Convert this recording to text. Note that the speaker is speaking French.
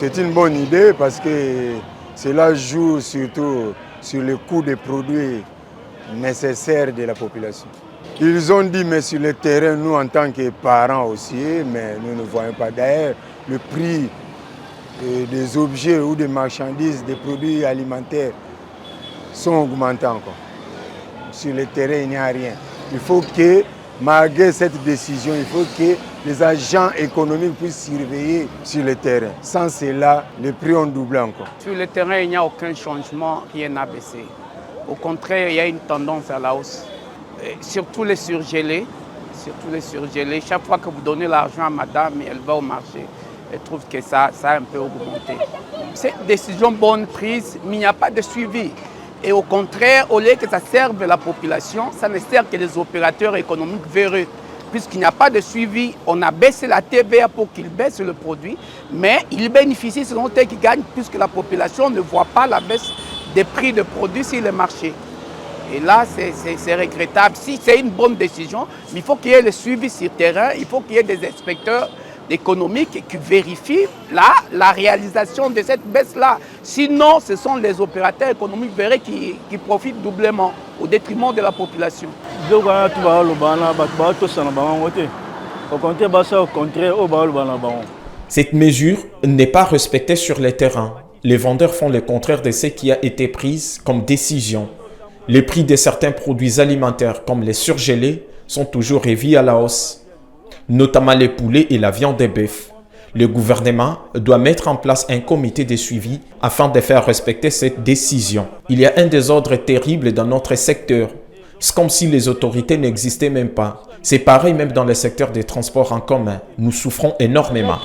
C'est une bonne idée parce que cela joue surtout sur le coût des produits nécessaires de la population. Ils ont dit, mais sur le terrain, nous en tant que parents aussi, mais nous ne voyons pas. D'ailleurs, le prix des objets ou des marchandises, des produits alimentaires sont augmentés encore. Sur le terrain, il n'y a rien. Il faut que, malgré cette décision, il faut que les agents économiques puissent surveiller sur le terrain. Sans cela, les prix ont doublé encore. Sur le terrain, il n'y a aucun changement, rien n'a baissé. Au contraire, il y a une tendance à la hausse. Surtout les surgelés. Chaque fois que vous donnez l'argent à madame, elle va au marché. Elle trouve que ça a un peu augmenté. C'est une décision bonne prise, mais il n'y a pas de suivi. Et au contraire, au lieu que ça serve la population, ça ne sert que les opérateurs économiques véreux. Puisqu'il n'y a pas de suivi, on a baissé la TVA pour qu'ils baissent le produit, mais ils bénéficient selon eux qui gagnent puisque la population ne voit pas la baisse des prix de produits sur le marché. Et là, c'est regrettable. Si c'est une bonne décision, mais il faut qu'il y ait le suivi sur le terrain, il faut qu'il y ait des inspecteurs économiques qui vérifient la réalisation de cette baisse-là. Sinon, ce sont les opérateurs économiques verrés qui profitent doublement au détriment de la population. Cette mesure n'est pas respectée sur le terrain. Les vendeurs font le contraire de ce qui a été pris comme décision. Les prix de certains produits alimentaires comme les surgelés sont toujours revus à la hausse, notamment les poulets et la viande de bœuf. Le gouvernement doit mettre en place un comité de suivi afin de faire respecter cette décision. Il y a un désordre terrible dans notre secteur. C'est comme si les autorités n'existaient même pas. C'est pareil même dans le secteur des transports en commun. Nous souffrons énormément.